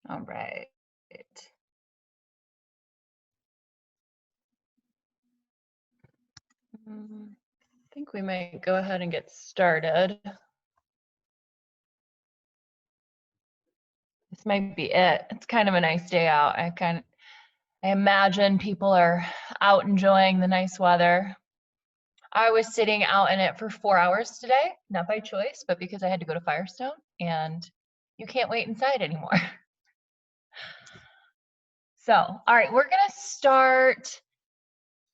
All right. I think we might go ahead and get started. This might be it. It's kind of a nice day out. I imagine people are out enjoying the nice weather. I was sitting out in it for 4 hours today, not by choice, but because I had to go to Firestone, and you can't wait inside anymore. So, all right, we're gonna start,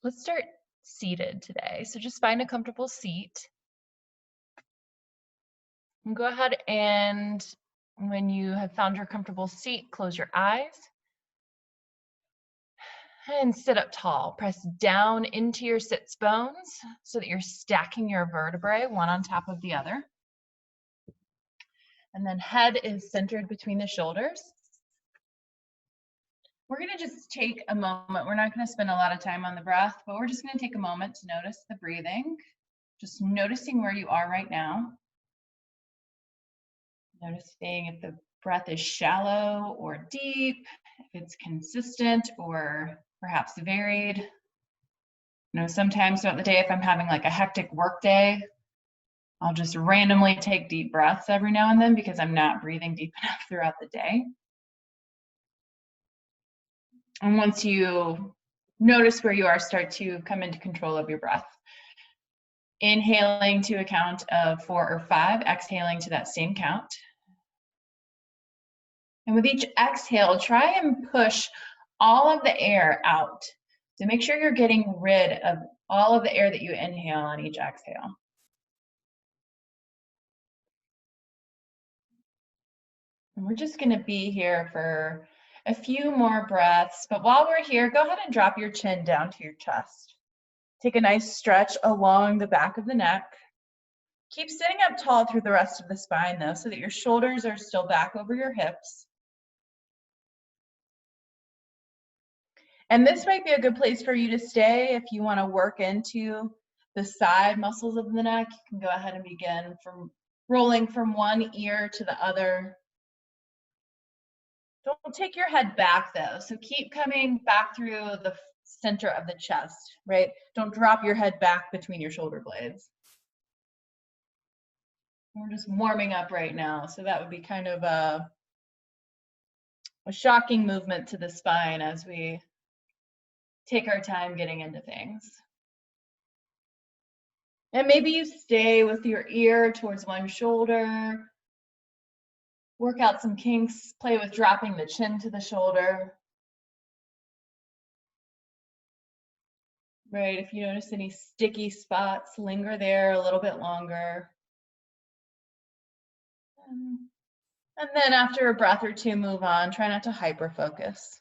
let's start seated today. So just find a comfortable seat. And go ahead and when you have found your comfortable seat, close your eyes. And sit up tall. Press down into your sits bones so that you're stacking your vertebrae one on top of the other. And then head is centered between the shoulders. We're going to just take a moment. We're not going to spend a lot of time on the breath, but we're just going to take a moment to notice the breathing. Just noticing where you are right now. Noticing if the breath is shallow or deep, if it's consistent or perhaps varied. You know, sometimes throughout the day, if I'm having like a hectic work day, I'll just randomly take deep breaths every now and then because I'm not breathing deep enough throughout the day. And once you notice where you are, start to come into control of your breath. Inhaling to a count of 4 or 5, exhaling to that same count. And with each exhale, try and push all of the air out. So make sure you're getting rid of all of the air that you inhale on each exhale. And we're just going to be here for a few more breaths. But while we're here, go ahead and drop your chin down to your chest. Take a nice stretch along the back of the neck. Keep sitting up tall through the rest of the spine, though, so that your shoulders are still back over your hips. And this might be a good place for you to stay if you want to work into the side muscles of the neck. You can go ahead and begin from rolling from one ear to the other. Don't take your head back though. So keep coming back through the center of the chest, right? Don't drop your head back between your shoulder blades. We're just warming up right now. So that would be kind of a shocking movement to the spine as we take our time getting into things. And maybe you stay with your ear towards one shoulder. Work out some kinks, play with dropping the chin to the shoulder. Right, if you notice any sticky spots, linger there a little bit longer. And then after a breath or two, move on. Try not to hyper-focus.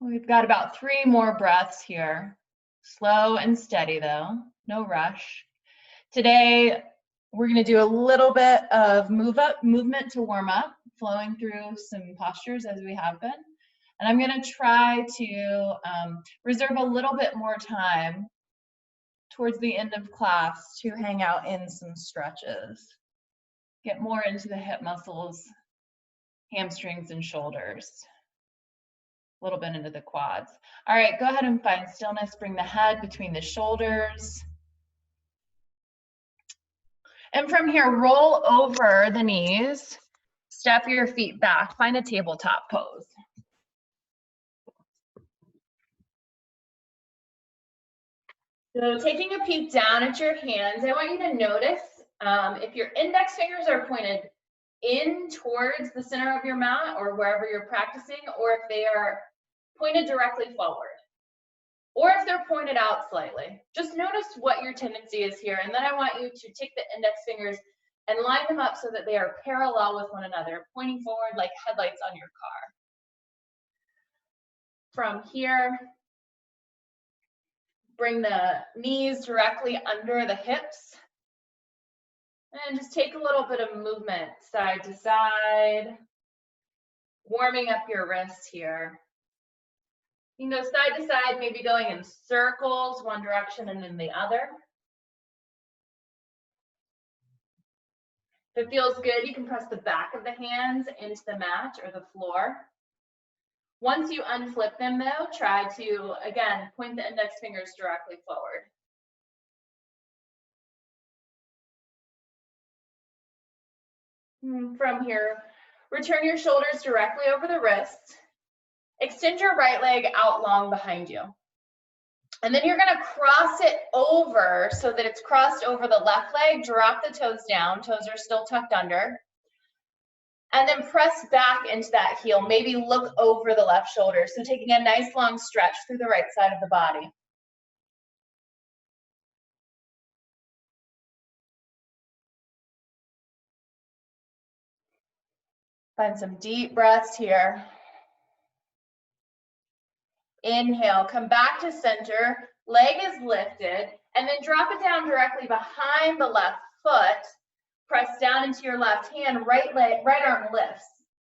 We've got about 3 more breaths here. Slow and steady though, no rush. Today, we're gonna do a little bit of movement to warm up, flowing through some postures as we have been. And I'm gonna try to reserve a little bit more time towards the end of class to hang out in some stretches. Get more into the hip muscles, hamstrings and shoulders. A little bit into the quads. All right, go ahead and find stillness. Bring the head between the shoulders. And from here, roll over the knees. Step your feet back. Find a tabletop pose. So taking a peek down at your hands, I want you to notice if your index fingers are pointed in towards the center of your mat or wherever you're practicing, or if they are pointed directly forward, or if they're pointed out slightly. Just notice what your tendency is here, and then I want you to take the index fingers and line them up so that they are parallel with one another, pointing forward like headlights on your car. From here, bring the knees directly under the hips. And just take a little bit of movement side to side, warming up your wrists here. You can go side to side, maybe going in circles, one direction and then the other. If it feels good, you can press the back of the hands into the mat or the floor. Once you unflip them though, try to, again, point the index fingers directly forward. From here, return your shoulders directly over the wrists. Extend your right leg out long behind you. And then you're gonna cross it over so that it's crossed over the left leg. Drop the toes down, toes are still tucked under. And then press back into that heel, maybe look over the left shoulder. So taking a nice long stretch through the right side of the body. Find some deep breaths here. Inhale, come back to center, leg is lifted, and then drop it down directly behind the left foot. Press down into your left hand, right arm lifts.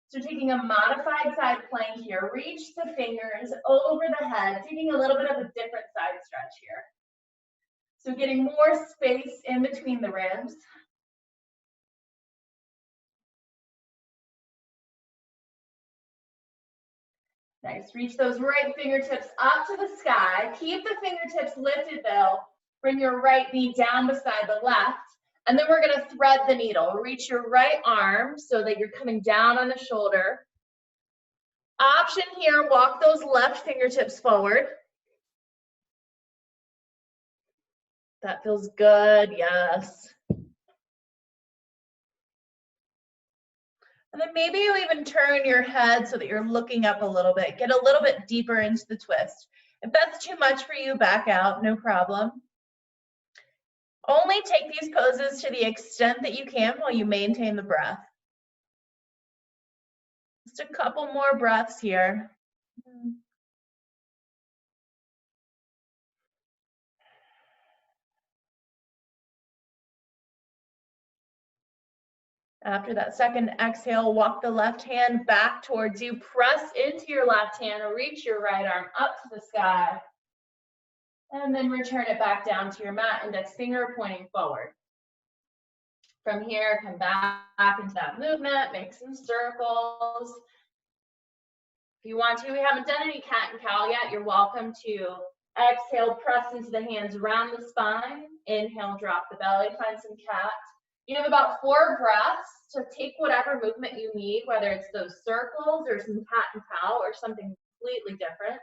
So taking a modified side plank here, reach the fingers over the head, taking a little bit of a different side stretch here. So getting more space in between the ribs. Nice, reach those right fingertips up to the sky. Keep the fingertips lifted though. Bring your right knee down beside the left. And then we're gonna thread the needle. Reach your right arm so that you're coming down on the shoulder. Option here, walk those left fingertips forward. That feels good, yes. And then maybe you even turn your head so that you're looking up a little bit. Get a little bit deeper into the twist. If that's too much for you, back out, no problem. Only take these poses to the extent that you can while you maintain the breath. Just a couple more breaths here. After that second exhale, walk the left hand back towards you. Press into your left hand, reach your right arm up to the sky. And then return it back down to your mat, index finger pointing forward. From here, come back into that movement, make some circles. If you want to, we haven't done any cat and cow yet. You're welcome to exhale, press into the hands around the spine. Inhale, drop the belly, find some cat. You have about 4 breaths to take whatever movement you need, whether it's those circles or some cat and cow or something completely different.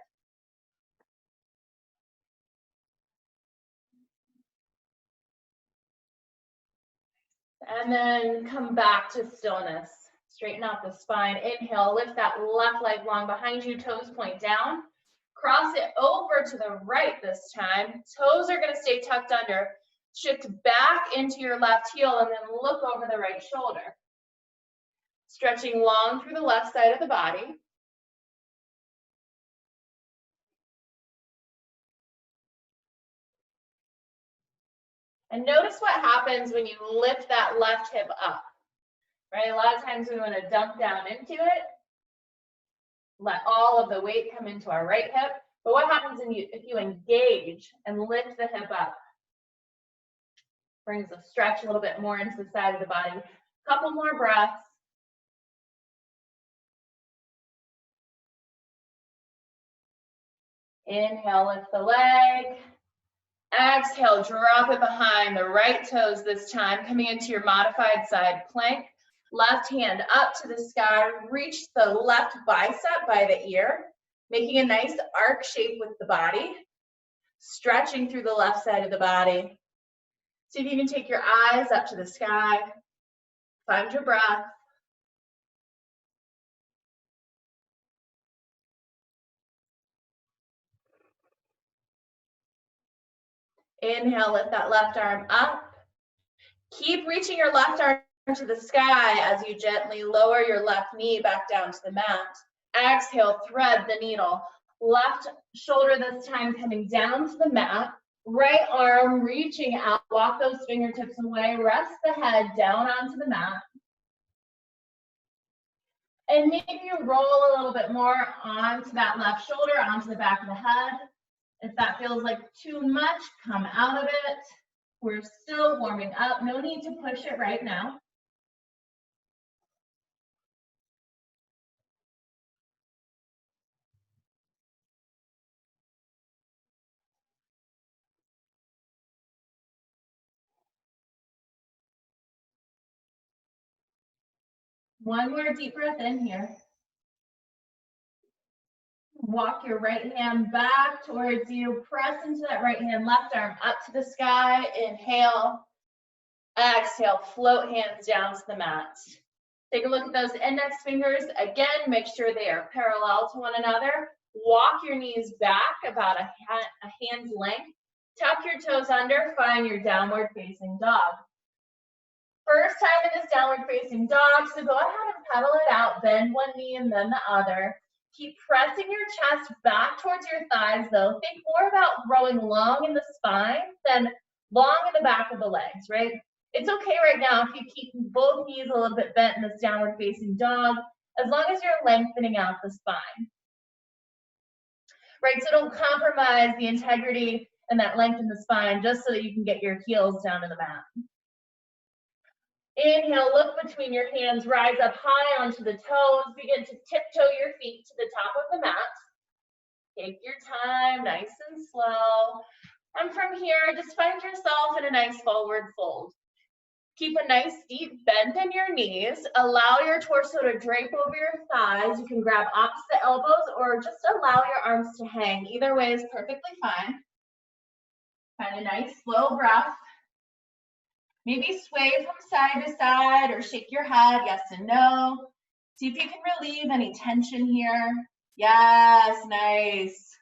And then come back to stillness. Straighten out the spine. Inhale, lift that left leg long behind you, toes point down. Cross it over to the right this time. Toes are gonna stay tucked under. Shift back into your left heel and then look over the right shoulder. Stretching long through the left side of the body. And notice what happens when you lift that left hip up, right? A lot of times we want to dump down into it, let all of the weight come into our right hip. But what happens if you engage and lift the hip up? Brings a stretch a little bit more into the side of the body. Couple more breaths. Inhale, lift the leg. Exhale, drop it behind the right toes this time, coming into your modified side plank. Left hand up to the sky, reach the left bicep by the ear, making a nice arc shape with the body, stretching through the left side of the body. See if you can take your eyes up to the sky, find your breath. Inhale, lift that left arm up. Keep reaching your left arm to the sky as you gently lower your left knee back down to the mat. Exhale, thread the needle. Left shoulder this time coming down to the mat. Right arm reaching out, walk those fingertips away, rest the head down onto the mat. And maybe you roll a little bit more onto that left shoulder, onto the back of the head. If that feels like too much, come out of it. We're still warming up, no need to push it right now. One more deep breath in here. Walk your right hand back towards you. Press into that right hand, left arm up to the sky. Inhale. Exhale, float hands down to the mat. Take a look at those index fingers. Again, make sure they are parallel to one another. Walk your knees back about a hand's length. Tuck your toes under, find your downward facing dog. First time in this downward facing dog, so go ahead and pedal it out. Bend one knee and then the other. Keep pressing your chest back towards your thighs though. Think more about growing long in the spine than long in the back of the legs, right? It's okay right now if you keep both knees a little bit bent in this downward facing dog, as long as you're lengthening out the spine. Right, so don't compromise the integrity and that length in the spine just so that you can get your heels down to the mat. Inhale, look between your hands, rise up high onto the toes, begin to tiptoe your feet to the top of the mat. Take your time, nice and slow. And from here, just find yourself in a nice forward fold. Keep a nice deep bend in your knees. Allow your torso to drape over your thighs. You can grab opposite elbows or just allow your arms to hang. Either way is perfectly fine. Find a nice slow breath. Maybe sway from side to side or shake your head, yes and no. See if you can relieve any tension here. Yes, nice.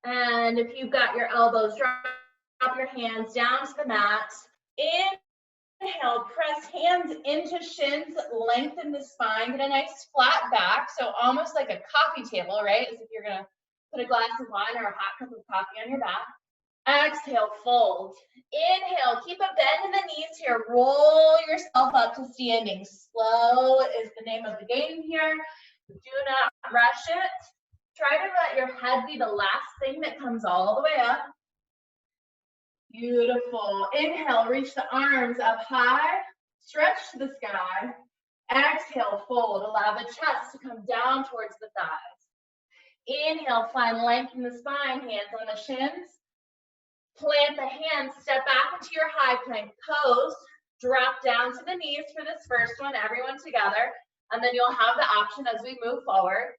And if you've got your elbows, drop your hands down to the mat. Inhale, press hands into shins, lengthen the spine, get a nice flat back, so almost like a coffee table, right? As if you're gonna put a glass of wine or a hot cup of coffee on your back. Exhale, fold. Inhale, keep a bend in the knees here. Roll yourself up to standing. Slow is the name of the game here. Do not rush it. Try to let your head be the last thing that comes all the way up. Beautiful. Inhale, reach the arms up high. Stretch to the sky. Exhale, fold. Allow the chest to come down towards the thighs. Inhale, find length in the spine, hands on the shins. Plant the hands, step back into your high plank pose. Drop down to the knees for this first one, everyone together. And then you'll have the option as we move forward.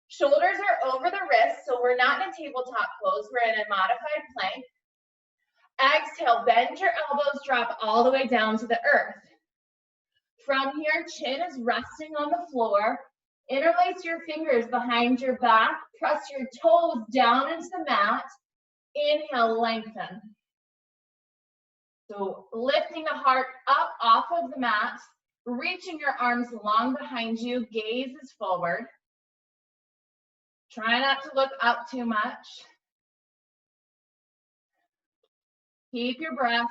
Shoulders are over the wrists, so we're not in a tabletop pose. We're in a modified plank. Exhale, bend your elbows, drop all the way down to the earth. From here, chin is resting on the floor. Interlace your fingers behind your back. Press your toes down into the mat. Inhale, lengthen. So lifting the heart up off of the mat, reaching your arms long behind you, gaze is forward. Try not to look up too much. Keep your breath.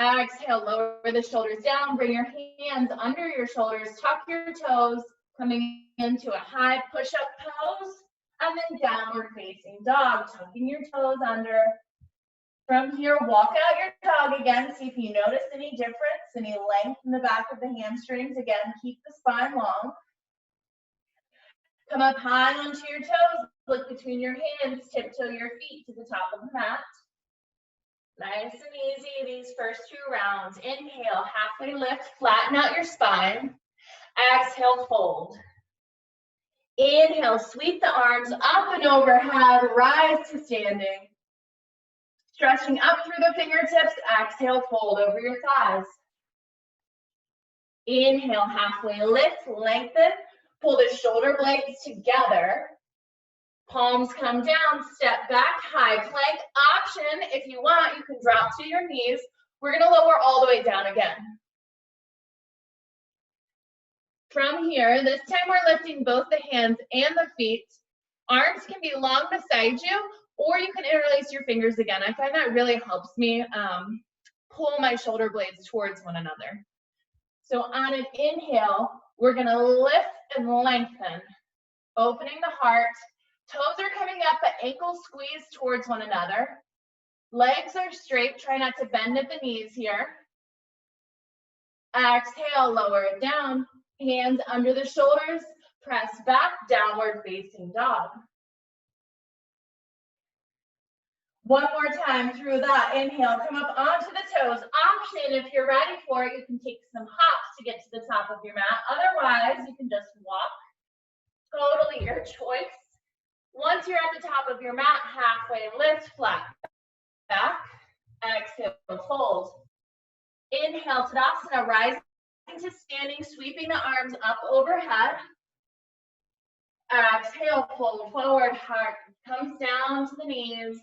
Exhale, lower the shoulders down, bring your hands under your shoulders, tuck your toes, coming into a high push-up pose, and then downward facing dog, tucking your toes under. From here, walk out your dog again. See if you notice any difference, any length in the back of the hamstrings. Again, keep the spine long. Come up high onto your toes, look between your hands, tiptoe your feet to the top of the mat. Nice and easy, these first two rounds. Inhale, halfway lift, flatten out your spine. Exhale, fold. Inhale, sweep the arms up and overhead, rise to standing. Stretching up through the fingertips, exhale, fold over your thighs. Inhale, halfway lift, lengthen, pull the shoulder blades together. Palms come down, step back, high plank. Option, if you want, you can drop to your knees. We're gonna lower all the way down again. From here, this time we're lifting both the hands and the feet. Arms can be long beside you, or you can interlace your fingers again. I find that really helps me pull my shoulder blades towards one another. So on an inhale, we're gonna lift and lengthen, opening the heart. Toes are coming up, but ankles squeeze towards one another. Legs are straight, try not to bend at the knees here. Exhale, lower it down. Hands under the shoulders, press back, downward facing dog. One more time through that. Inhale, come up onto the toes. Option, if you're ready for it, you can take some hops to get to the top of your mat. Otherwise, you can just walk. Totally your choice. Once you're at the top of your mat, halfway lift, flat back. Exhale, fold. Inhale, Tadasana, rising to standing, sweeping the arms up overhead. Exhale, fold forward, heart comes down to the knees.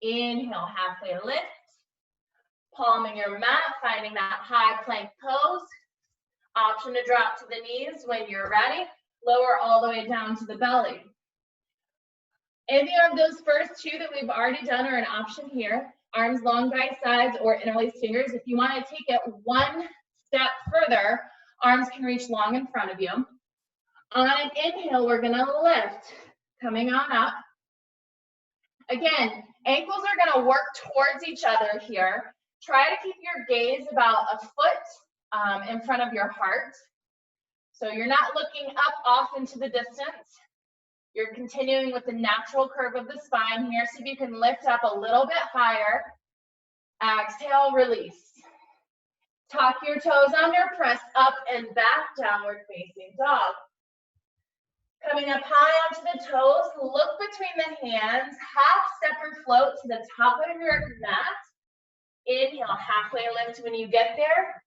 Inhale, halfway lift. Palming your mat, finding that high plank pose. Option to drop to the knees when you're ready. Lower all the way down to the belly. Any of those first two that we've already done are an option here. Arms long by sides or interlaced fingers. If you want to take it one step further, arms can reach long in front of you. On an inhale, we're going to lift, coming on up. Again, ankles are going to work towards each other here. Try to keep your gaze about a foot in front of your heart. So you're not looking up off into the distance. You're continuing with the natural curve of the spine here. So if you can lift up a little bit higher. Exhale, release. Tuck your toes under, press up and back, downward facing dog. Coming up high onto the toes, look between the hands, half step or float to the top of your mat. Inhale, halfway lift when you get there.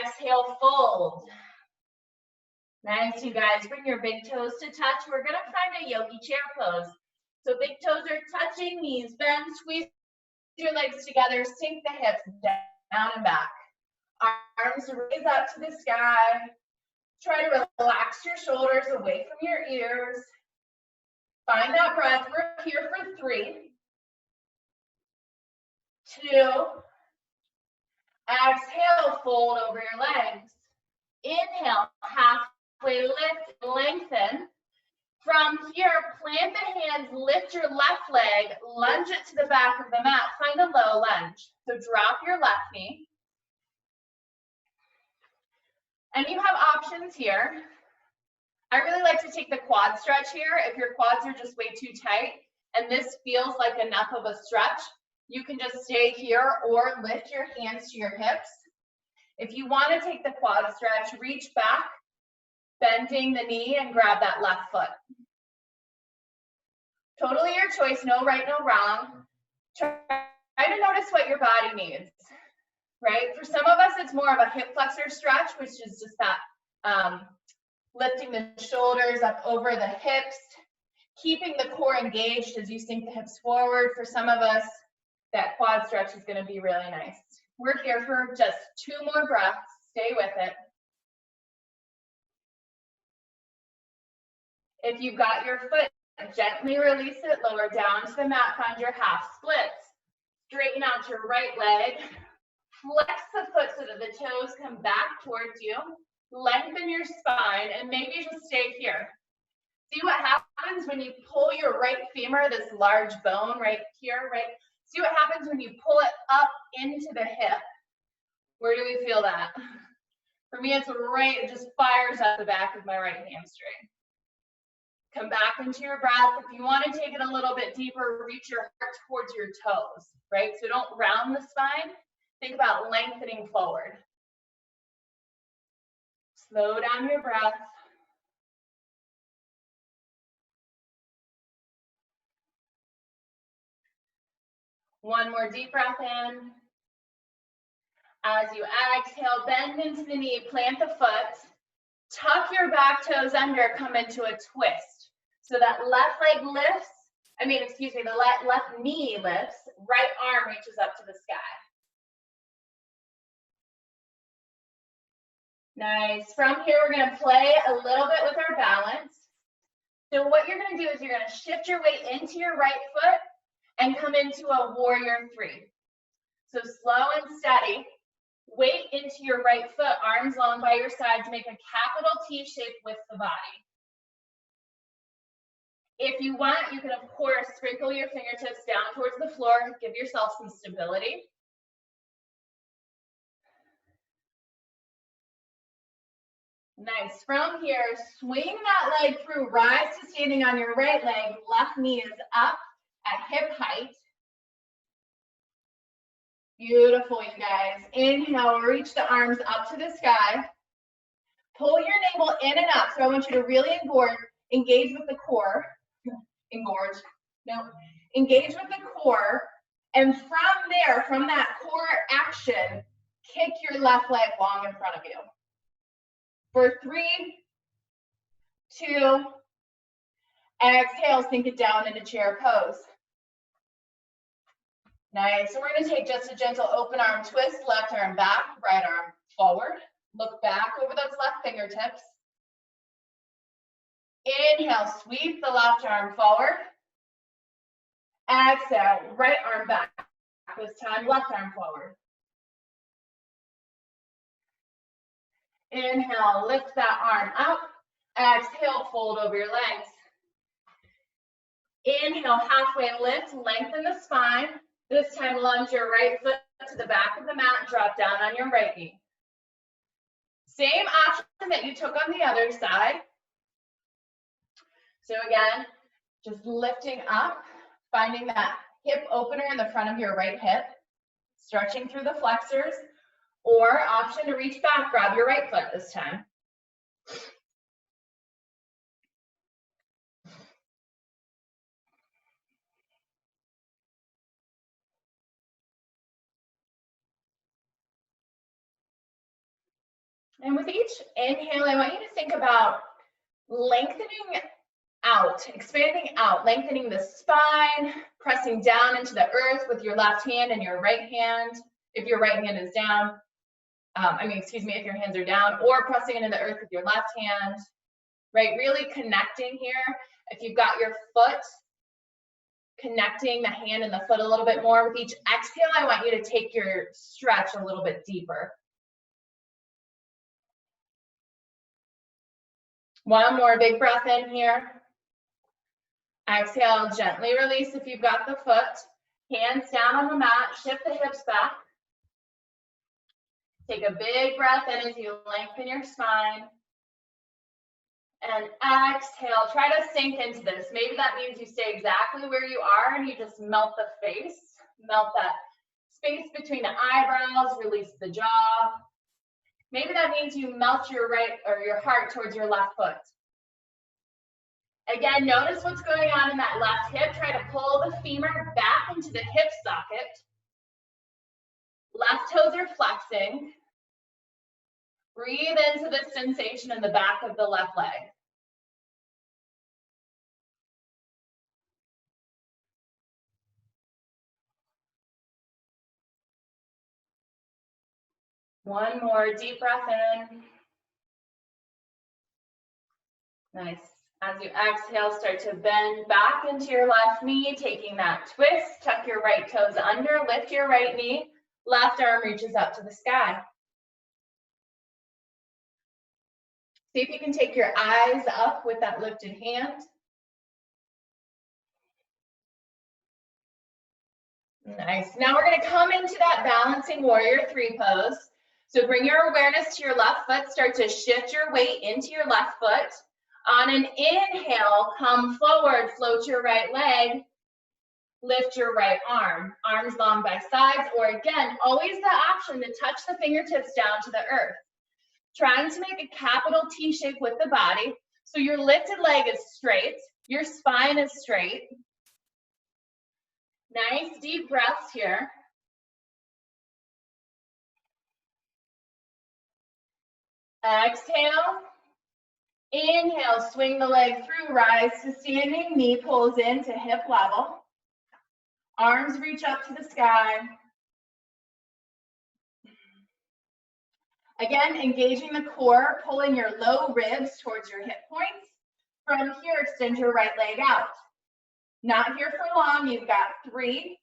Exhale, fold. Nice, you guys. Bring your big toes to touch. We're gonna find a yogi chair pose. So big toes are touching, knees bend, squeeze your legs together, sink the hips down and back. Arms raise up to the sky. Try to relax your shoulders away from your ears. Find that breath. We're here for 3, 2. Exhale, fold over your legs. Inhale, halfway lift, lengthen. From here, plant the hands, lift your left leg, lunge it to the back of the mat. Find a low lunge. So drop your left knee. And you have options here. I really like to take the quad stretch here. If your quads are just way too tight and this feels like enough of a stretch, you can just stay here or lift your hands to your hips. If you want to take the quad stretch, reach back, bending the knee and grab that left foot. Totally your choice, no right, no wrong. Try to notice what your body needs, right? For some of us, it's more of a hip flexor stretch, which is just that lifting the shoulders up over the hips, keeping the core engaged as you sink the hips forward. For some of us, that quad stretch is going to be really nice. We're here for just 2 more breaths. Stay with it. If you've got your foot, gently release it, lower down to the mat, find your half splits. Straighten out your right leg. Flex the foot so that the toes come back towards you. Lengthen your spine and maybe just stay here. See what happens when you pull your right femur, this large bone right here, right? See what happens when you pull it up into the hip. Where do we feel that? For me, it's right, it just fires up the back of my right hamstring. Come back into your breath. If you want to take it a little bit deeper, reach your heart towards your toes, right? So don't round the spine. Think about lengthening forward. Slow down your breath. One more deep breath in. As you exhale, bend into the knee, plant the foot. Tuck your back toes under, come into a twist. So that left leg lifts, the left knee lifts, right arm reaches up to the sky. Nice. From here, we're going to play a little bit with our balance. So what you're going to do is you're going to shift your weight into your right foot and come into a warrior 3. So slow and steady. Weight into your right foot, arms long by your sides, make a capital T shape with the body. If you want, you can, of course, sprinkle your fingertips down towards the floor, give yourself some stability. Nice. From here, swing that leg through, rise to standing on your right leg, left knee is up at hip height. Beautiful, you guys. Inhale, reach the arms up to the sky. Pull your navel in and up. So I want you to really engage with the core. Engorge. No. Engage with the core. And from there, from that core action, kick your left leg long in front of you. For 3, 2, exhale, sink it down into chair pose. Nice. So we're going to take just a gentle open arm twist, left arm back, right arm forward. Look back over those left fingertips. Inhale, sweep the left arm forward. Exhale, right arm back. This time, left arm forward. Inhale, lift that arm up. Exhale, fold over your legs. Inhale, halfway lift, lengthen the spine. This time, lunge your right foot to the back of the mat, drop down on your right knee. Same option that you took on the other side. So again, just lifting up, finding that hip opener in the front of your right hip, stretching through the flexors, or option to reach back, grab your right foot this time. And with each inhale, I want you to think about lengthening out, expanding out, lengthening the spine, pressing down into the earth with your left hand and your right hand, if your right hand is down. If your hands are down, or pressing into the earth with your left hand, right? Really connecting here. If you've got your foot, connecting the hand and the foot a little bit more. With each exhale, I want you to take your stretch a little bit deeper. One more big breath in here. Exhale, gently release if you've got the foot. Hands down on the mat, shift the hips back. Take a big breath in as you lengthen your spine. And exhale, try to sink into this. Maybe that means you stay exactly where you are and you just melt the face, melt that space between the eyebrows, release the jaw. Maybe that means you melt your right or your heart towards your left foot. Again, notice what's going on in that left hip. Try to pull the femur back into the hip socket. Left toes are flexing. Breathe into the sensation in the back of the left leg. One more deep breath in. Nice. As you exhale, start to bend back into your left knee, taking that twist. Tuck your right toes under, lift your right knee. Left arm reaches up to the sky. See if you can take your eyes up with that lifted hand. Nice. Now we're going to come into that balancing warrior 3 pose. So bring your awareness to your left foot. Start to shift your weight into your left foot. On an inhale, come forward, float your right leg, lift your right arm, arms long by sides, or again, always the option to touch the fingertips down to the earth. Trying to make a capital T shape with the body. So your lifted leg is straight, your spine is straight. Nice deep breaths here. Exhale. Inhale, swing the leg through, rise to standing, knee pulls in to hip level. Arms reach up to the sky. Again, engaging the core, pulling your low ribs towards your hip points. From here, extend your right leg out. Not here for long, you've got 3.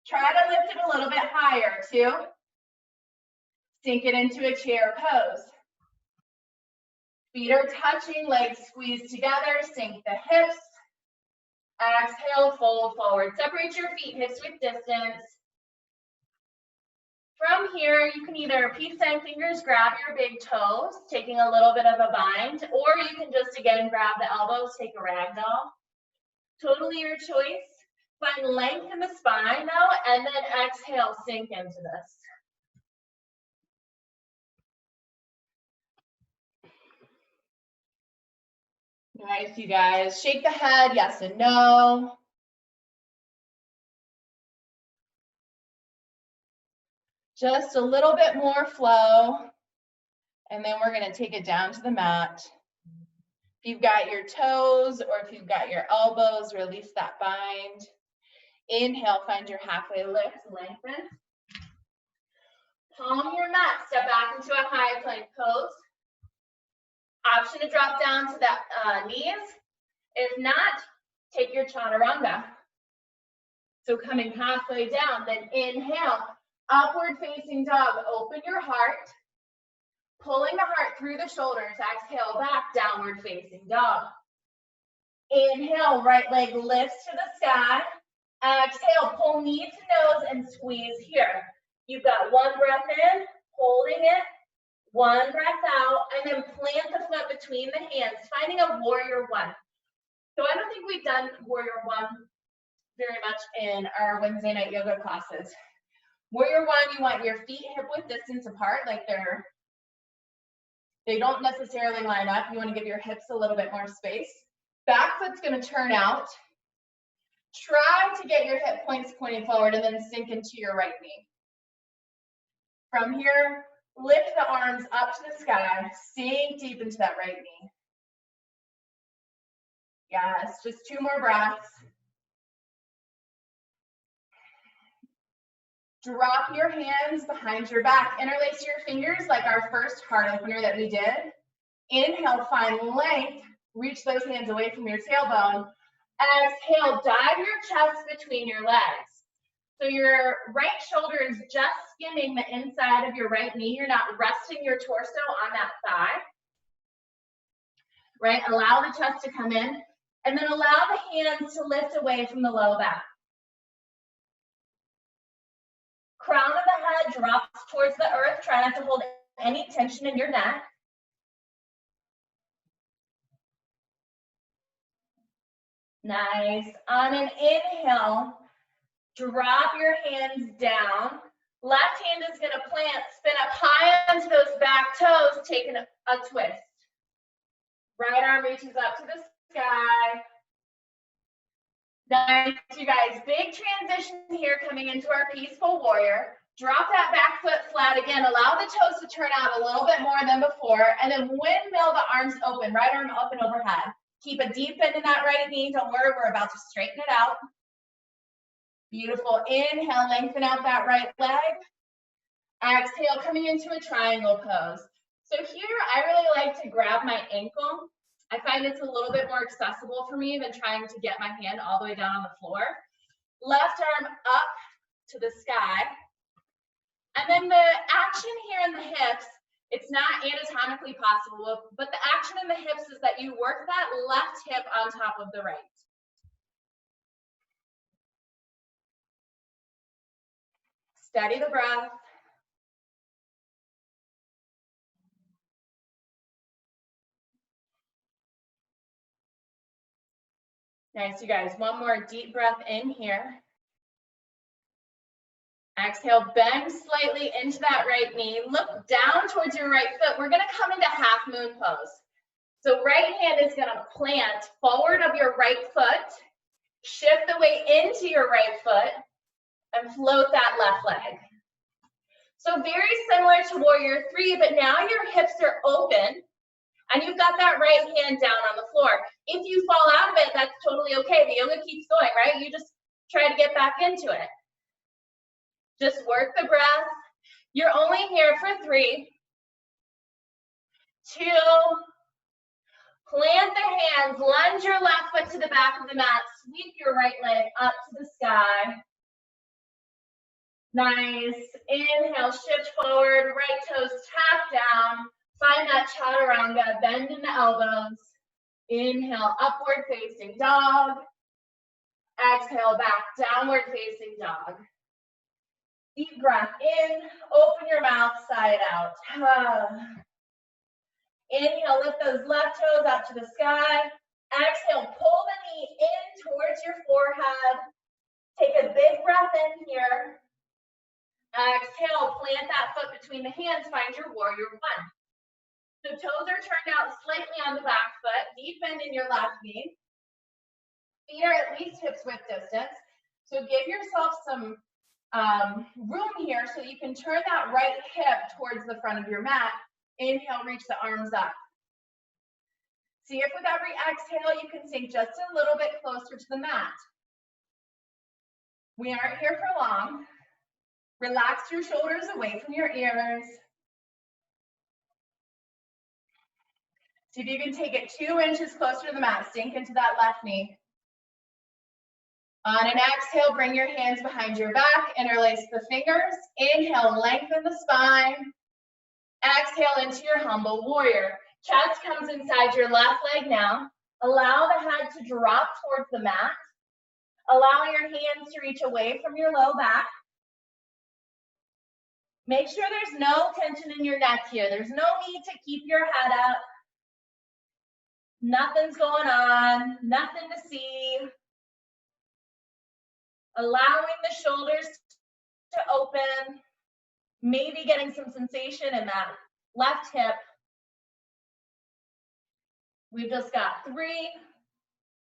Try to lift it a little bit higher, 2. Sink it into a chair pose. Feet are touching, legs squeeze together, sink the hips. Exhale, fold forward. Separate your feet, hips width distance. From here, you can either peace sign fingers, grab your big toes, taking a little bit of a bind, or you can just, again, grab the elbows, take a ragdoll. Totally your choice. Find length in the spine though, and then exhale, sink into this. Nice, you guys. Shake the head, yes and no. Just a little bit more flow. And then we're gonna take it down to the mat. If you've got your toes or if you've got your elbows, release that bind. Inhale, find your halfway lift, lengthen. Palm your mat, step back into a high plank pose. Option to drop down to the knees. If not, take your chaturanga. So coming halfway down, then inhale, upward facing dog, open your heart. Pulling the heart through the shoulders, exhale back, downward facing dog. Inhale, right leg lifts to the sky. Exhale, pull knee to nose and squeeze here. You've got one breath in, holding it, one breath out, and then plant the foot between the hands, finding a warrior one. So I don't think we've done warrior one very much in our Wednesday night yoga classes. Warrior one, you want your feet hip width distance apart, like they don't necessarily line up. You want to give your hips a little bit more space. Back foot's going to turn out. Try to get your hip points pointing forward and then sink into your right knee. From here, lift the arms up to the sky, sink deep into that right knee. Yes, just 2 more breaths. Drop your hands behind your back. Interlace your fingers like our first heart opener that we did. Inhale, find length. Reach those hands away from your tailbone. Exhale, dive your chest between your legs. So your right shoulder is just skimming the inside of your right knee. You're not resting your torso on that thigh. Right? Allow the chest to come in. And then allow the hands to lift away from the low back. Crown of the head drops towards the earth. Try not to hold any tension in your neck. Nice. On an inhale, drop your hands down. Left hand is going to plant, spin up high onto those back toes, taking a twist. Right arm reaches up to the sky. Nice, you guys. Big transition here coming into our peaceful warrior. Drop that back foot flat again. Allow the toes to turn out a little bit more than before. And then windmill the arms open. Right arm up and overhead. Keep a deep bend in that right knee. Don't worry, we're about to straighten it out. Beautiful. Inhale, lengthen out that right leg. Exhale, coming into a triangle pose. So here, I really like to grab my ankle. I find it's a little bit more accessible for me than trying to get my hand all the way down on the floor. Left arm up to the sky. And then the action here in the hips, it's not anatomically possible, but the action in the hips is that you work that left hip on top of the right. Steady the breath. Nice, you guys. One more deep breath in here. Exhale, bend slightly into that right knee. Look down towards your right foot. We're going to come into half moon pose. So right hand is going to plant forward of your right foot. Shift the weight into your right foot and float that left leg. So very similar to warrior three, but now your hips are open and you've got that right hand down on the floor. If you fall out of it, that's totally okay. The yoga keeps going, right? You just try to get back into it. Just work the breath. You're only here for 3, 2, plant the hands, lunge your left foot to the back of the mat, sweep your right leg up to the sky. Nice. Inhale, shift forward, right toes tap down. Find that chaturanga, bend in the elbows. Inhale, upward facing dog. Exhale, back, downward facing dog. Deep breath in, open your mouth, side out. Inhale, lift those left toes up to the sky. Exhale, pull the knee in towards your forehead. Take a big breath in here. Exhale, plant that foot between the hands, find your warrior one. So toes are turned out slightly on the back foot, deep bend in your left knee. Feet are at least hips width distance. So give yourself some room here so you can turn that right hip towards the front of your mat. Inhale, reach the arms up. See if with every exhale you can sink just a little bit closer to the mat. We aren't here for long. Relax your shoulders away from your ears. See if you can take it 2 inches closer to the mat. Sink into that left knee. On an exhale, bring your hands behind your back, interlace the fingers. Inhale, lengthen the spine. Exhale into your humble warrior. Chest comes inside your left leg now. Allow the head to drop towards the mat. Allow your hands to reach away from your low back. Make sure there's no tension in your neck here. There's no need to keep your head up. Nothing's going on, nothing to see. Allowing the shoulders to open, maybe getting some sensation in that left hip. We've just got 3.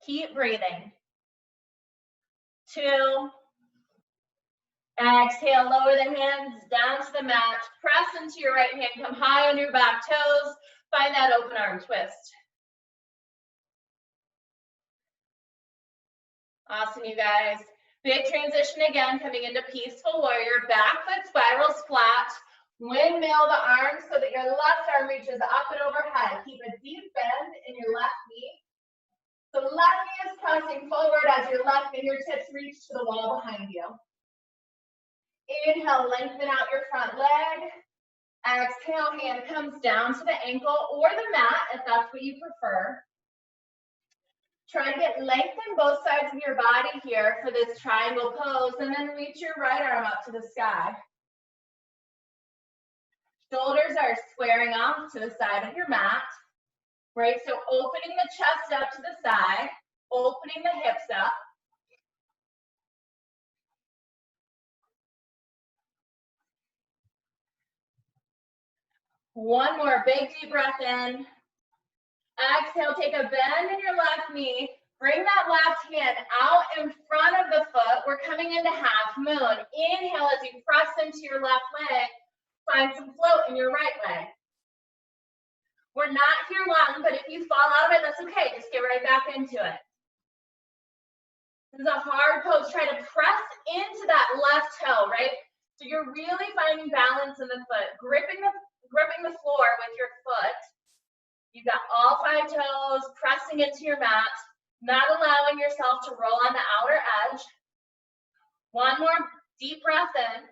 Keep breathing. 2. Exhale, lower the hands down to the mat. Press into your right hand, come high on your back toes. Find that open arm twist. Awesome, you guys. Big transition again, coming into peaceful warrior. Back foot spirals flat. Windmill the arms so that your left arm reaches up and overhead. Keep a deep bend in your left knee. The left knee is pressing forward as your left fingertips reach to the wall behind you. Inhale, lengthen out your front leg. Exhale, hand comes down to the ankle or the mat if that's what you prefer. Try to get length in both sides of your body here for this triangle pose, and then reach your right arm up to the sky. Shoulders are squaring off to the side of your mat, right? So opening the chest up to the side, opening the hips up. One more big deep breath in. Exhale, take a bend in your left knee. Bring that left hand out in front of the foot. We're coming into half moon. Inhale as you press into your left leg. Find some float in your right leg. We're not here long, but if you fall out of it, that's okay. Just get right back into it. This is a hard pose. Try to press into that left toe, right? So you're really finding balance in the foot, gripping the floor with your foot. You've got all 5 toes pressing into your mat, not allowing yourself to roll on the outer edge. One more deep breath in.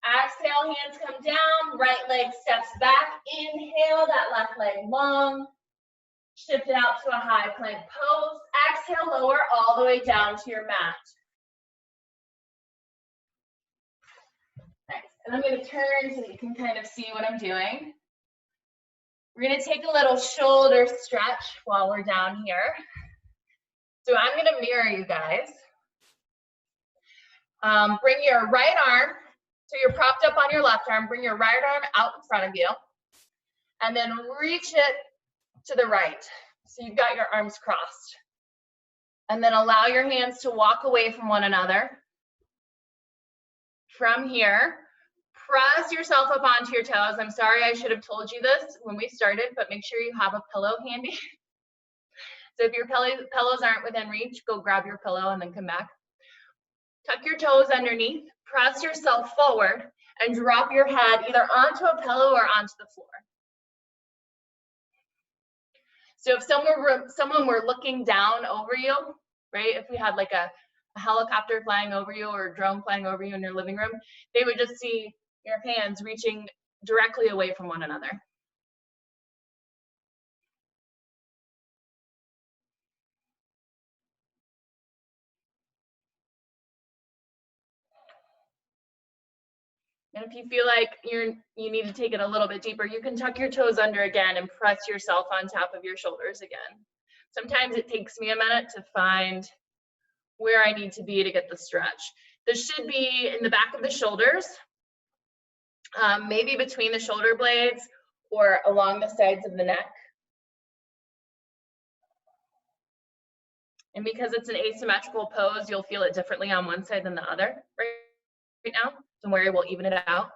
Exhale, hands come down, right leg steps back. Inhale, that left leg long. Shift it out to a high plank pose. Exhale, lower all the way down to your mat. Nice. And I'm going to turn so that you can kind of see what I'm doing. We're going to take a little shoulder stretch while we're down here. So I'm going to mirror you guys. Bring your right arm, so you're propped up on your left arm, bring your right arm out in front of you, and then reach it to the right. So you've got your arms crossed. And then allow your hands to walk away from one another. From here, press yourself up onto your toes. I'm sorry I should have told you this when we started, but make sure you have a pillow handy. So if your pillows aren't within reach, go grab your pillow and then come back. Tuck your toes underneath, press yourself forward, and drop your head either onto a pillow or onto the floor. So if someone were looking down over you, right, if we had like a helicopter flying over you or a drone flying over you in your living room, they would just see your hands reaching directly away from one another. And if you feel like you need to take it a little bit deeper, you can tuck your toes under again and press yourself on top of your shoulders again. Sometimes it takes me a minute to find where I need to be to get the stretch. This should be in the back of the shoulders, maybe between the shoulder blades or along the sides of the neck. And because it's an asymmetrical pose, you'll feel it differently on one side than the other right now. Don't worry, we'll even it out.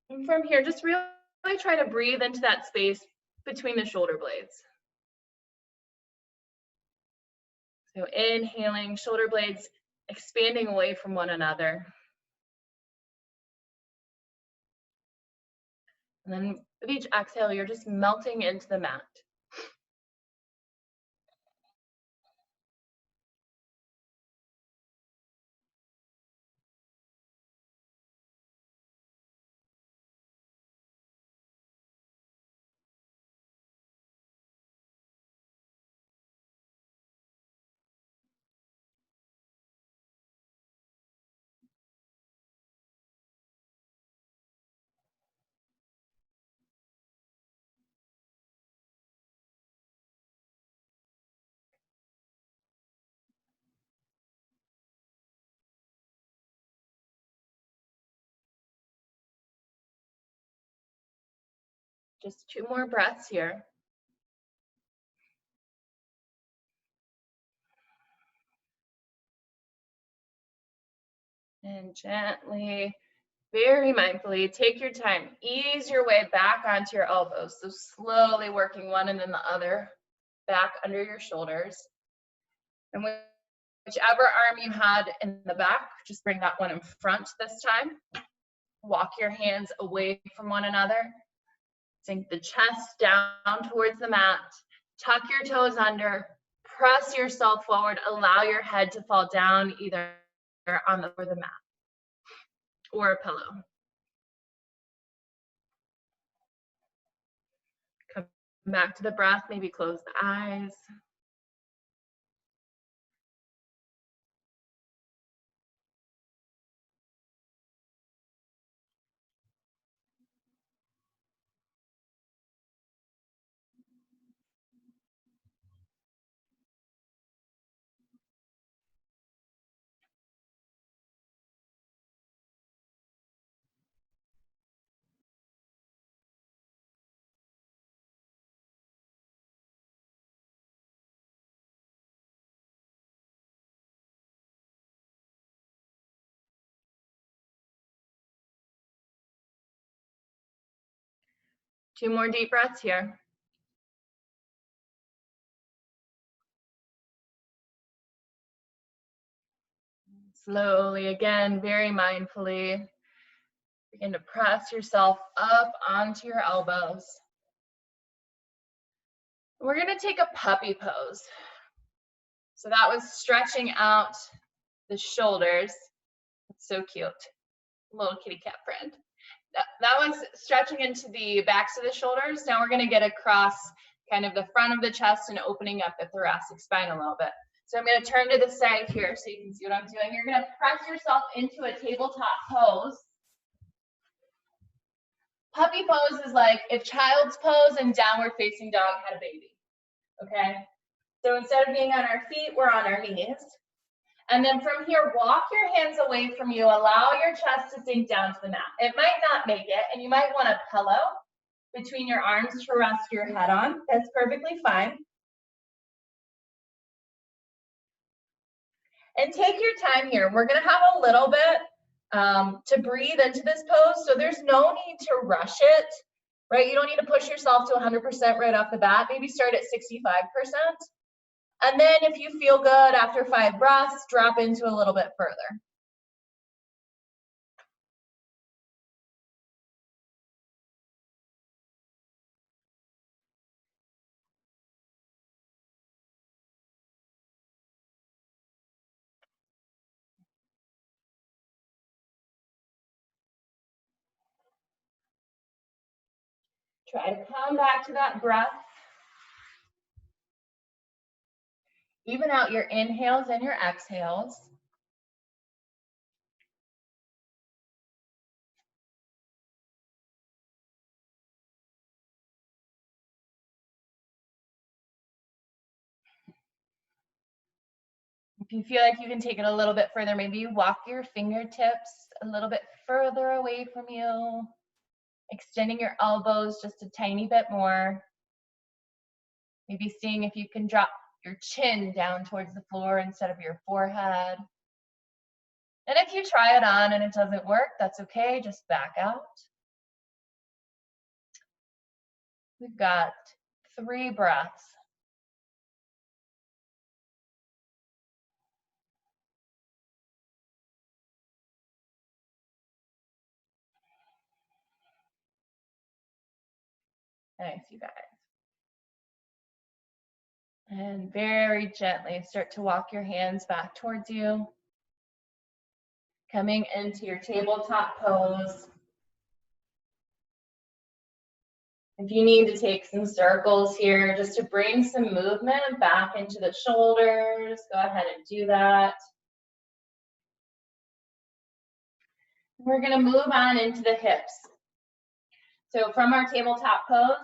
And from here, just really try to breathe into that space between the shoulder blades. So inhaling, shoulder blades expanding away from one another. And then with each exhale, you're just melting into the mat. Just 2 more breaths here. And gently, very mindfully, take your time. Ease your way back onto your elbows. So slowly working one and then the other back under your shoulders. And whichever arm you had in the back, just bring that one in front this time. Walk your hands away from one another. Sink the chest down towards the mat. Tuck your toes under. Press yourself forward. Allow your head to fall down either on the mat or a pillow. Come back to the breath. Maybe close the eyes. Two more deep breaths here. Slowly, again, very mindfully, begin to press yourself up onto your elbows. We're going to take a puppy pose. So that was stretching out the shoulders. It's so cute. Little kitty cat friend. That was stretching into the backs of the shoulders. Now we're going to get across kind of the front of the chest and opening up the thoracic spine a little bit. So I'm going to turn to the side here so you can see what I'm doing. You're going to press yourself into a tabletop pose. Puppy pose is like if child's pose and downward facing dog had a baby. Okay? So instead of being on our feet, we're on our knees. And then from here, walk your hands away from you. Allow your chest to sink down to the mat. It might not make it, and you might want a pillow between your arms to rest your head on. That's perfectly fine. And take your time here. We're going to have a little bit to breathe into this pose, so there's no need to rush it, right? You don't need to push yourself to 100% right off the bat. Maybe start at 65%. And then if you feel good after 5 breaths, drop into a little bit further. Try to come back to that breath. Even out your inhales and your exhales. If you feel like you can take it a little bit further, maybe you walk your fingertips a little bit further away from you, extending your elbows just a tiny bit more. Maybe seeing if you can drop your chin down towards the floor instead of your forehead. And if you try it on and it doesn't work, that's okay, just back out. We've got 3 breaths. Nice, you guys. And very gently start to walk your hands back towards you. Coming into your tabletop pose. If you need to take some circles here just to bring some movement back into the shoulders, go ahead and do that. We're going to move on into the hips. So from our tabletop pose,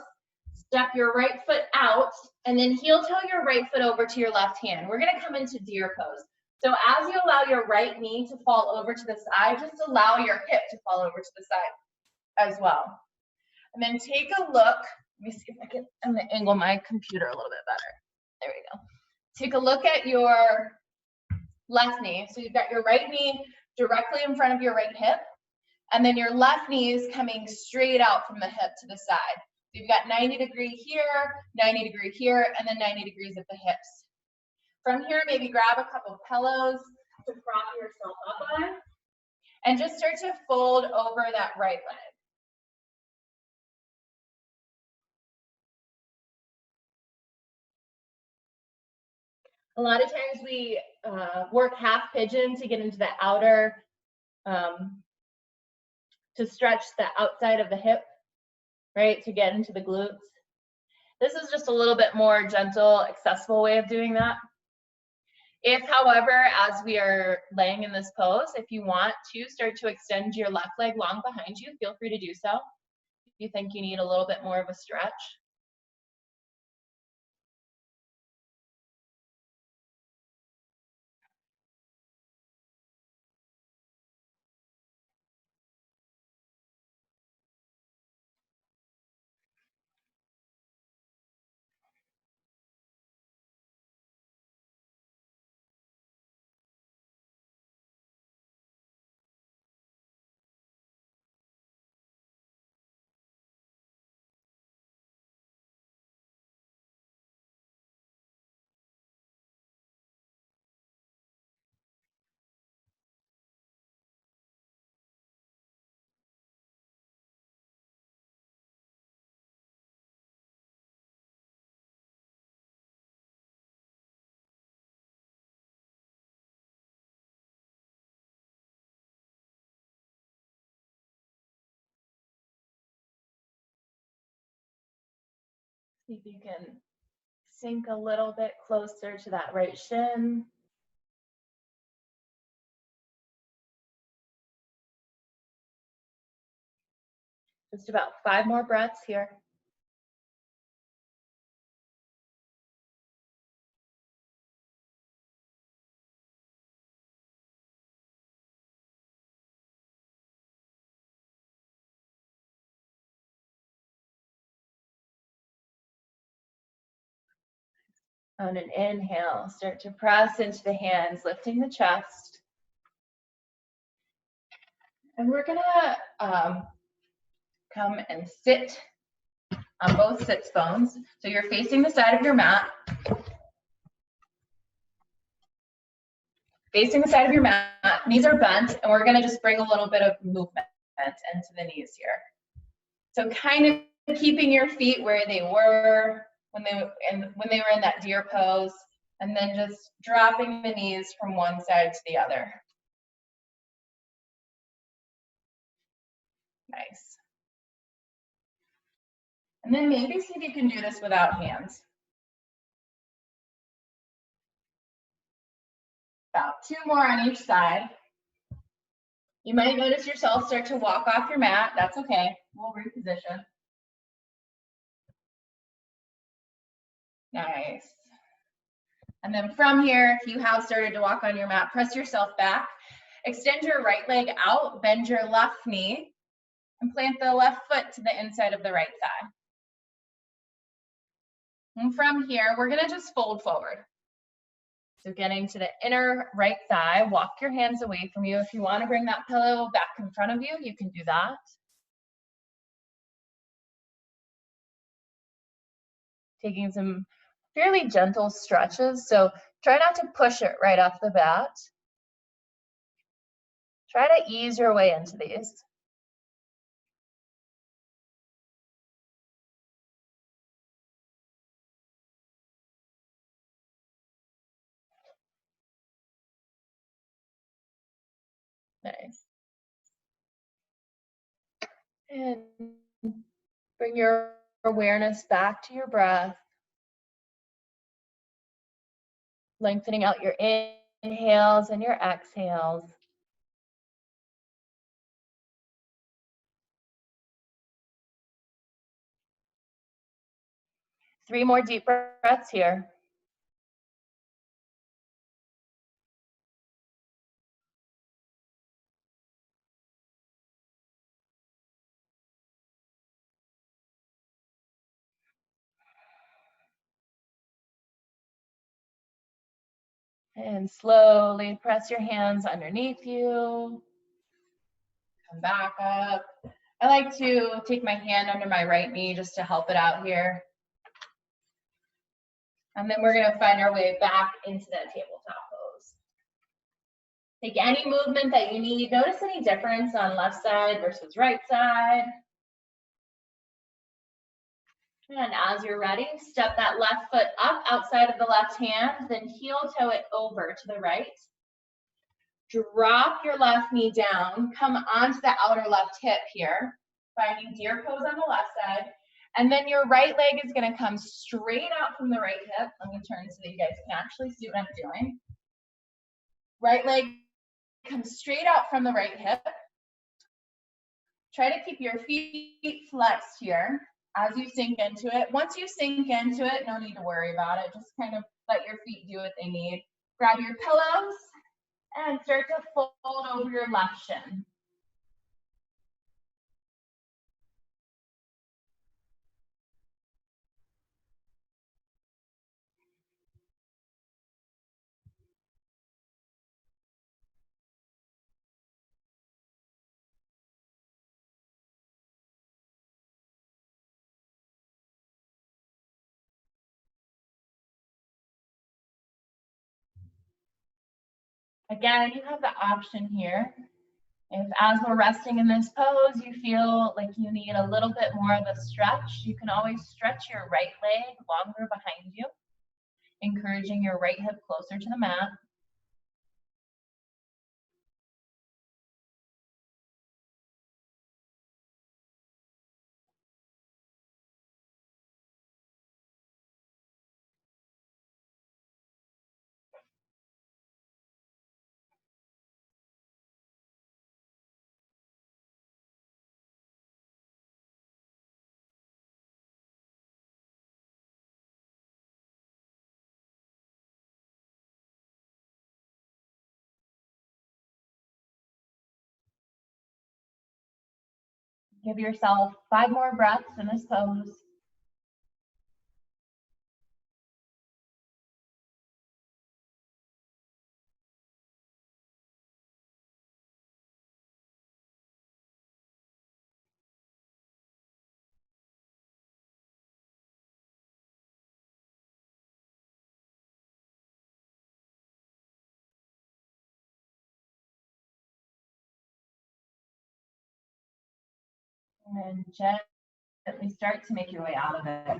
step your right foot out and then heel toe your right foot over to your left hand. We're going to come into deer pose. So as you allow your right knee to fall over to the side, just allow your hip to fall over to the side as well. And then take a look. Let me see if I can angle my computer a little bit better. There we go. Take a look at your left knee. So you've got your right knee directly in front of your right hip. And then your left knee is coming straight out from the hip to the side. So you've got 90 degree here, 90 degree here, and then 90 degrees at the hips. From here, maybe grab a couple of pillows to prop yourself up on, and just start to fold over that right leg. A lot of times we work half pigeon to get into the outer, to stretch the outside of the hip, right, to get into the glutes. This is just a little bit more gentle, accessible way of doing that. If, however, as we are laying in this pose, if you want to start to extend your left leg long behind you, feel free to do so. If you think you need a little bit more of a stretch. See if you can sink a little bit closer to that right shin. Just about 5 more breaths here. On an inhale, start to press into the hands, lifting the chest. And we're gonna come and sit on both sits bones. So you're facing the side of your mat. Facing the side of your mat, knees are bent, and we're gonna just bring a little bit of movement into the knees here. So kind of keeping your feet where they were when they were in that deer pose, and then just dropping the knees from one side to the other. Nice. And then maybe see if you can do this without hands. About 2 more on each side. You might notice yourself start to walk off your mat. That's okay. We'll reposition. Nice. And then from here, if you have started to walk on your mat, press yourself back. Extend your right leg out, bend your left knee, and plant the left foot to the inside of the right thigh. And from here, we're gonna just fold forward. So getting to the inner right thigh, walk your hands away from you. If you wanna bring that pillow back in front of you, you can do that. Taking some fairly gentle stretches, so try not to push it right off the bat. Try to ease your way into these. Nice. And bring your awareness back to your breath. Lengthening out your inhales and your exhales. Three more deep breaths here. And slowly press your hands underneath you. Come back up. I like to take my hand under my right knee just to help it out here. And then we're gonna find our way back into that tabletop pose. Take any movement that you need. Notice any difference on left side versus right side. And as you're ready, step that left foot up outside of the left hand, then heel toe it over to the right. Drop your left knee down, come onto the outer left hip here, finding deer pose on the left side. And then your right leg is gonna come straight out from the right hip. Let me turn so that you guys can actually see what I'm doing. Right leg comes straight out from the right hip. Try to keep your feet flexed here as you sink into it. Once you sink into it, no need to worry about it. Just kind of let your feet do what they need. Grab your pillows and start to fold over your left shin. Again, you have the option here. If as we're resting in this pose, you feel like you need a little bit more of a stretch, you can always stretch your right leg longer behind you, encouraging your right hip closer to the mat. Give yourself 5 more breaths in this pose. And gently start to make your way out of it.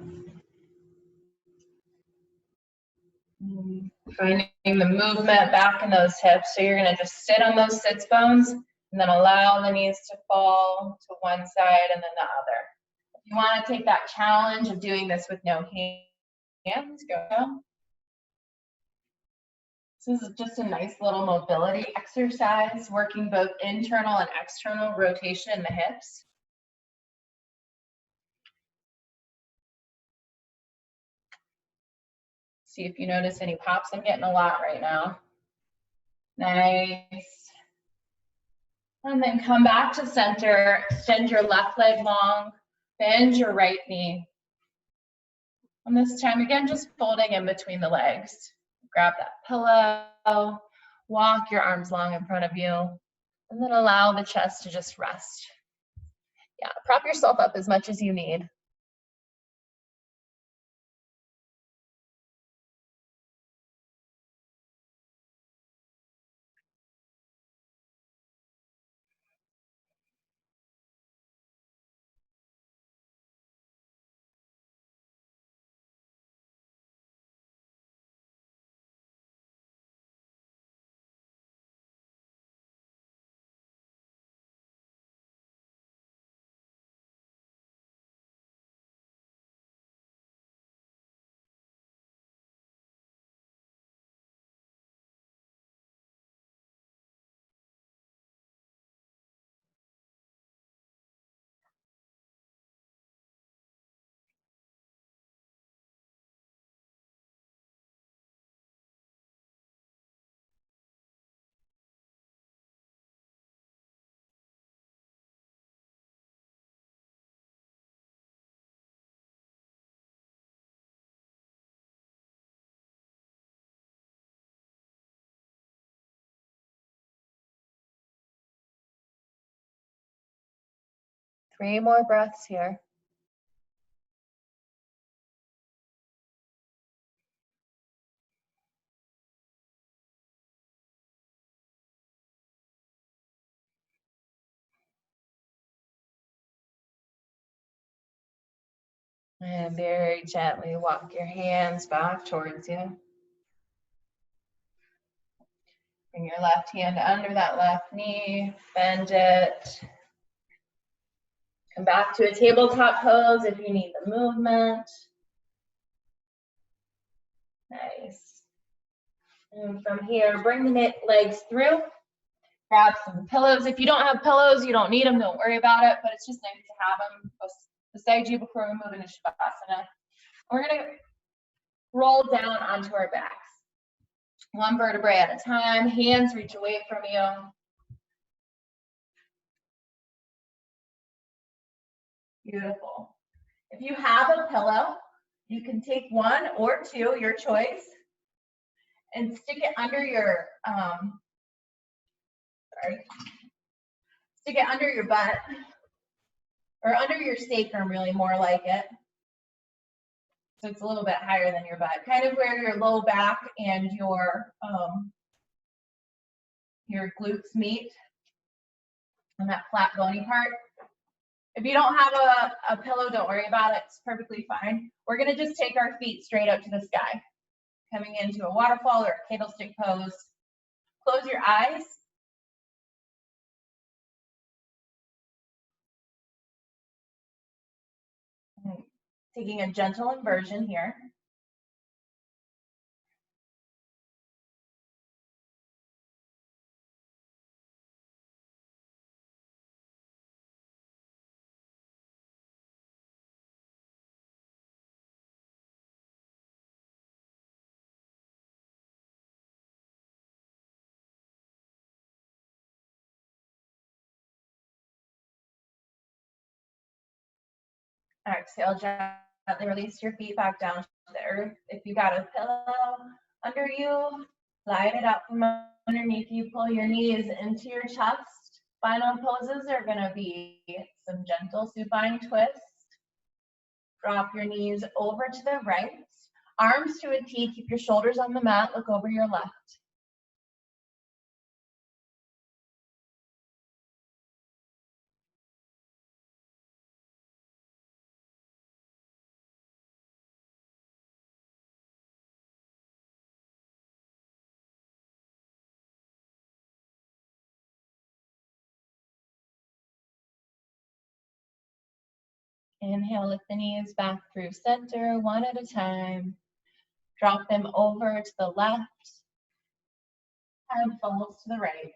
Finding the movement back in those hips. So you're gonna just sit on those sits bones and then allow the knees to fall to one side and then the other. If you wanna take that challenge of doing this with no hands, go. This is just a nice little mobility exercise, working both internal and external rotation in the hips. See if you notice any pops. I'm getting a lot right now. Nice. And then come back to center, extend your left leg long, bend your right knee. And this time again, just folding in between the legs. Grab that pillow, walk your arms long in front of you, and then allow the chest to just rest. Yeah, prop yourself up as much as you need. Three more breaths here. And very gently walk your hands back towards you. Bring your left hand under that left knee, bend it. Come back to a tabletop pose if you need the movement. Nice. And from here, bring the legs through. Grab some pillows. If you don't have pillows, you don't need them. Don't worry about it, but it's just nice to have them beside you before we move into Shavasana. We're going to roll down onto our backs. One vertebrae at a time. Hands reach away from you. Beautiful. If you have a pillow, you can take one or two, your choice, and stick it under your stick it under your butt, or under your sacrum, really more like it. So it's a little bit higher than your butt, kind of where your low back and your glutes meet on that flat bony part. If you don't have a pillow, don't worry about it. It's perfectly fine. We're going to just take our feet straight up to the sky, coming into a waterfall or a candlestick pose. Close your eyes. Taking a gentle inversion here. Exhale, gently release your feet back down to the earth. If you got a pillow under you, slide it out from underneath you. Pull your knees into your chest. Final poses are going to be some gentle supine twists. Drop your knees over to the right. Arms to a T. Keep your shoulders on the mat. Look over your left. Inhale, lift the knees back through center, one at a time. Drop them over to the left. Head falls to the right.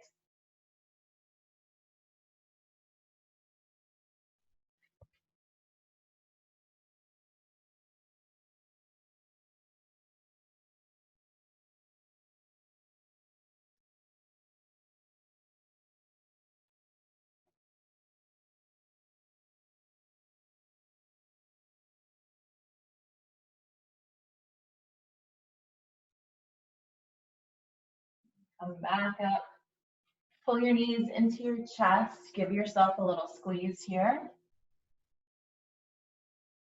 Come back up. Pull your knees into your chest. Give yourself a little squeeze here.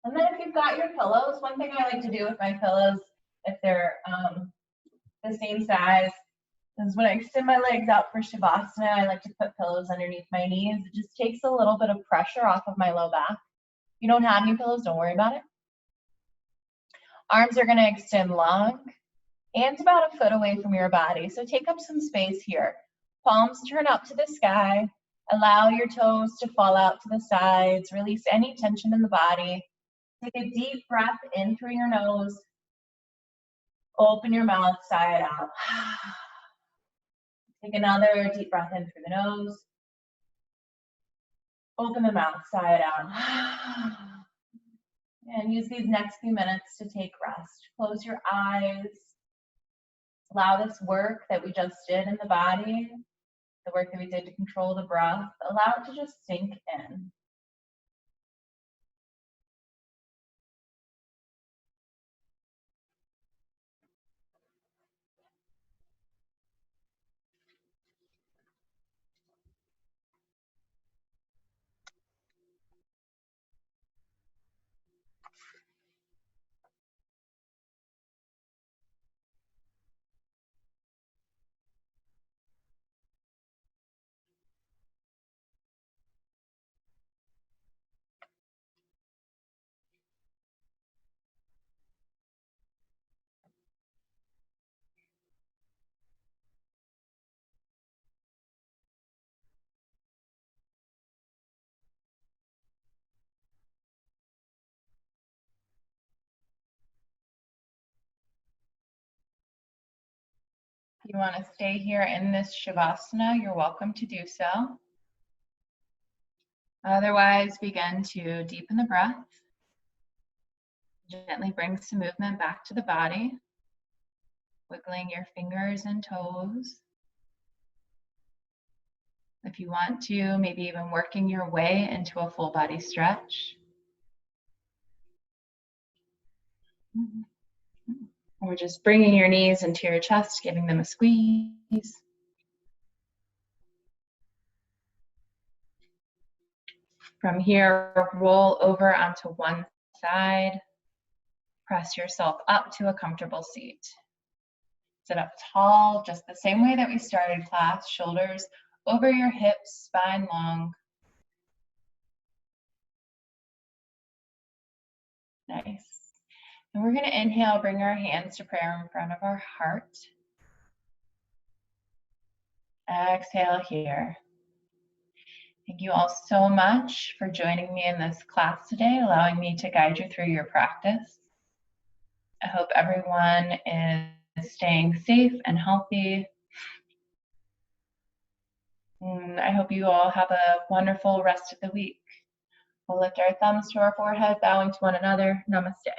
And then if you've got your pillows, one thing I like to do with my pillows, if they're the same size, is when I extend my legs out for Shavasana, I like to put pillows underneath my knees. It just takes a little bit of pressure off of my low back. If you don't have any pillows, don't worry about it. Arms are gonna extend long, hands about a foot away from your body. So take up some space here. Palms turn up to the sky. Allow your toes to fall out to the sides. Release any tension in the body. Take a deep breath in through your nose. Open your mouth, sigh it out. Take another deep breath in through the nose. Open the mouth, sigh it out. And use these next few minutes to take rest. Close your eyes. Allow this work that we just did in the body, the work that we did to control the breath, allow it to just sink in. If you want to stay here in this Shavasana, you're welcome to do so. Otherwise, begin to deepen the breath. Gently bring some movement back to the body, wiggling your fingers and toes. If you want to, maybe even working your way into a full body stretch. Or just bringing your knees into your chest, giving them a squeeze. From here, roll over onto one side. Press yourself up to a comfortable seat. Sit up tall, just the same way that we started class. Shoulders over your hips, spine long. Nice. And we're going to inhale, bring our hands to prayer in front of our heart. Exhale here. Thank you all so much for joining me in this class today, allowing me to guide you through your practice. I hope everyone is staying safe and healthy. And I hope you all have a wonderful rest of the week. We'll lift our thumbs to our forehead, bowing to one another. Namaste.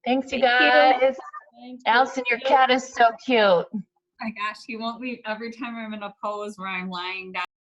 Thanks, you guys. Allison, your cat is so cute. Oh my gosh, he won't leave every time I'm in a pose where I'm lying down.